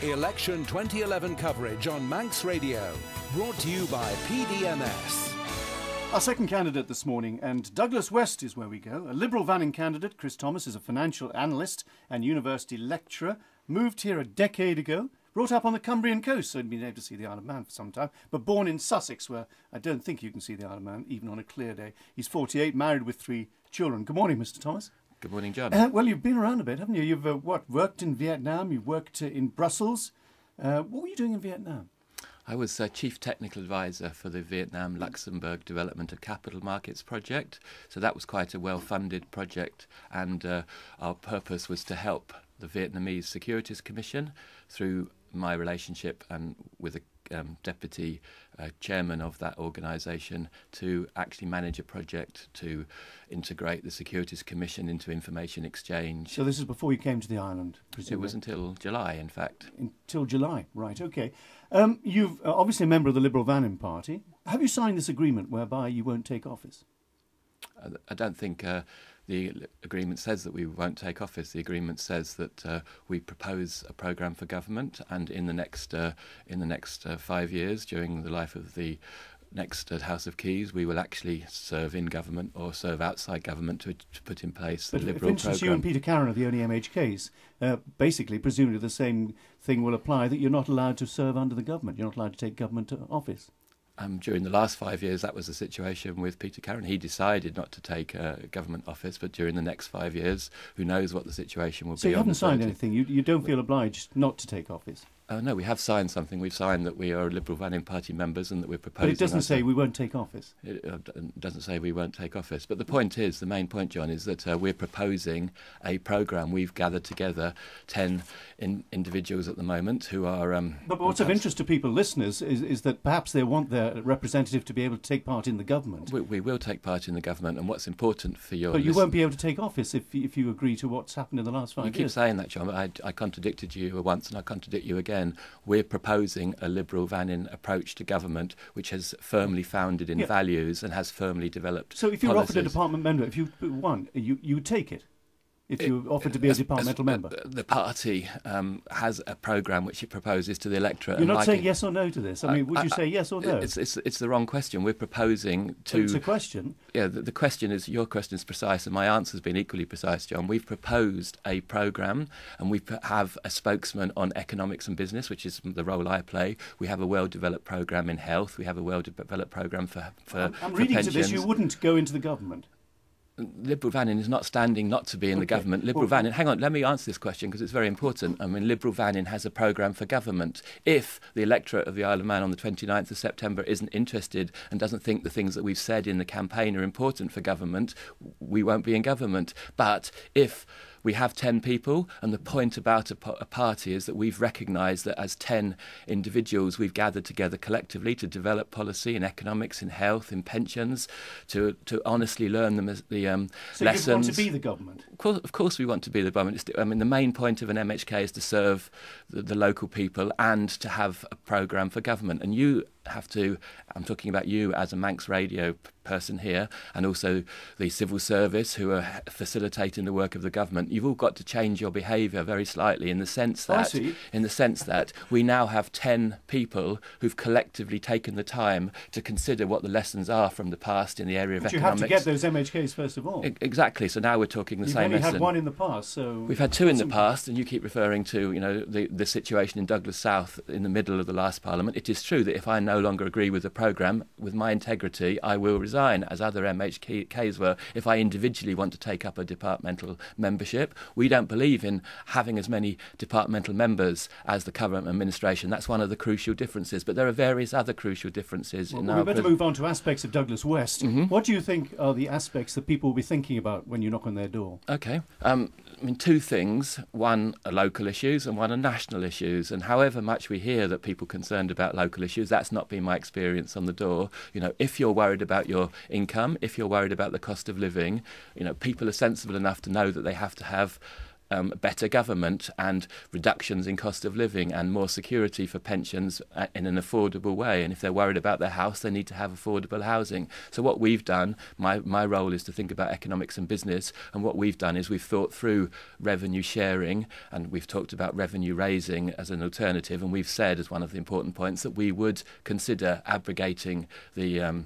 Election 2011 coverage on Manx Radio. Brought to you by PDMS. Our second candidate this morning, and Douglas West is where we go. A Liberal Vannin candidate, Chris Thomas, is a financial analyst and university lecturer. Moved here a decade ago. Brought up on the Cumbrian coast, so he'd been able to see the Isle of Man for some time. But born in Sussex, where I don't think you can see the Isle of Man, even on a clear day. He's 48, married with 3 children. Good morning, Mr. Thomas. Good morning, John. Well, you've been around a bit, haven't you? You've, worked in Vietnam, you've worked in Brussels. What were you doing in Vietnam? I was Chief Technical Advisor for the Vietnam-Luxembourg Development of Capital Markets project. So that was quite a well-funded project, and our purpose was to help the Vietnamese Securities Commission through my relationship and with the deputy chairman of that organisation to actually manage a project to integrate the Securities Commission into information exchange. So this is before you came to the island, presumably? It was until July, in fact. Until July, right, OK. You've obviously a member of the Liberal Vannin Party. Have you signed this agreement whereby you won't take office? I don't think the agreement says that we won't take office. The agreement says that we propose a programme for government, and in the next 5 years, during the life of the next House of Keys, we will actually serve in government or serve outside government to put in place the Liberal programme. But for instance, you and Peter Carron are the only MHKs. Basically, presumably the same thing will apply, that you're not allowed to serve under the government. You're not allowed to take government office. During the last 5 years, that was the situation with Peter Carron. He decided not to take government office, but during the next 5 years, who knows what the situation will be. So you haven't signed anything? You don't feel obliged not to take office? No, we have signed something. We've signed that we are Liberal Vannin Party members and that we're proposing... But it doesn't say we won't take office? It doesn't say we won't take office. But the point is, the main point, John, is that we're proposing a programme. We've gathered together 10 individuals at the moment who are... But what's of interest to people, listeners, is that perhaps they want their representative to be able to take part in the government. We will take part in the government, and what's important for your... But you won't be able to take office if you agree to what's happened in the last 5 years. You keep saying that, John, but I contradicted you once and I contradict you again. We're proposing a Liberal Vannin approach to government which has firmly founded in values and has firmly developed So if you were policies. offered a department member, if you won, you would take it? If you were offered to be a departmental member? The party has a programme which it proposes to the electorate. You're not saying yes or no to this? I mean, would you say yes or no? It's the wrong question. We're proposing to... It's a question. Yeah, the question is, your question is precise and my answer has been equally precise, John. We've proposed a programme and we have a spokesman on economics and business, which is the role I play. We have a well-developed programme in health. We have a well-developed programme for I'm reading pensions. to this, you wouldn't go into the government. Liberal Vannin is not standing not to be in the government. Liberal Vannin, hang on, let me answer this question because it's very important. I mean, Liberal Vannin has a programme for government. If the electorate of the Isle of Man on the 29th of September isn't interested and doesn't think the things that we've said in the campaign are important for government, we won't be in government. But if we have 10 people, and the point about a party is that we've recognised that as 10 individuals we've gathered together collectively to develop policy in economics, in health, in pensions, to honestly learn them as the so lessons. You want to be the government? Of course we want to be the government. I mean, the main point of an MHK is to serve the local people and to have a programme for government. And you have to, I'm talking about you as a Manx Radio person here, and also the civil service who are facilitating the work of the government. You've all got to change your behaviour very slightly in the sense that we now have 10 people who've collectively taken the time to consider what the lessons are from the past in the area of economics. But you have to get those MHKs first of all. Exactly. So now we're talking the same lesson. You've only had one in the past, so... We've had 2 in the past, and you keep referring to, the situation in Douglas South in the middle of the last Parliament. It is true that if I no longer agree with the programme, with my integrity, I will resign, as other MHKs were, if I individually want to take up a departmental membership. We don't believe in having as many departmental members as the current administration. That's one of the crucial differences. But there are various other crucial differences in our... We better move on to aspects of Douglas West. Mm-hmm. What do you think are the aspects that people will be thinking about when you knock on their door? OK. I mean, 2 things. One are local issues and one are national issues. And however much we hear that people are concerned about local issues, that's not been my experience on the door. If you're worried about your income, if you're worried about the cost of living, people are sensible enough to know that they have to have better government and reductions in cost of living and more security for pensions in an affordable way. And if they're worried about their house, they need to have affordable housing. So what we've done, my role is to think about economics and business, and what we've done is we've thought through revenue sharing, and we've talked about revenue raising as an alternative, and we've said as one of the important points that we would consider abrogating the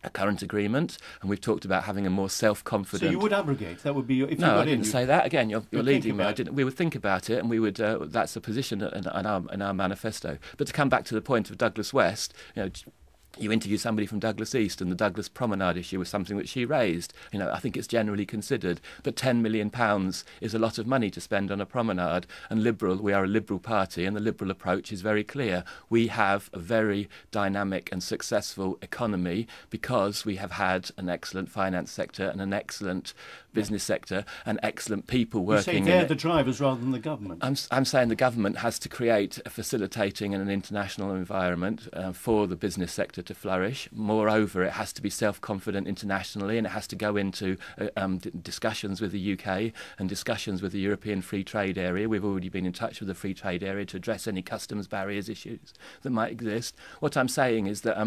a current agreement, and we've talked about having a more self-confident... So you would abrogate? That would be... If no, you I didn't say that. Again, you're leading me. We would think about it, and we would... that's a position in our manifesto. But to come back to the point of Douglas West, you interview somebody from Douglas East, and the Douglas Promenade issue was something that she raised. I think it's generally considered. But £10 million is a lot of money to spend on a promenade. And we are a Liberal party, and the Liberal approach is very clear. We have a very dynamic and successful economy because we have had an excellent finance sector and an excellent business sector and excellent people working in it. You say they're the drivers rather than the government. I'm saying the government has to create a facilitating and an international environment for the business sector to flourish. Moreover, it has to be self-confident internationally, and it has to go into discussions with the UK and discussions with the European Free Trade Area. We've already been in touch with the Free Trade Area to address any customs barriers issues that might exist. What I'm saying is that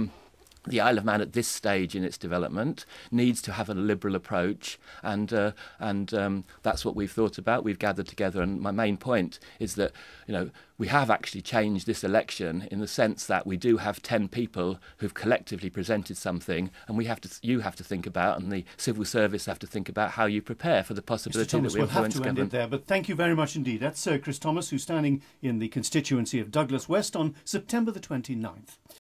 the Isle of Man at this stage in its development needs to have a liberal approach, and that's what we've thought about. We've gathered together, and my main point is that we have actually changed this election in the sense that we do have 10 people who've collectively presented something, and you have to think about, and the civil service have to think about how you prepare for the possibility that we influence government. We'll have to end it there, but thank you very much indeed. That's Sir Chris Thomas, who's standing in the constituency of Douglas West on September the 29th.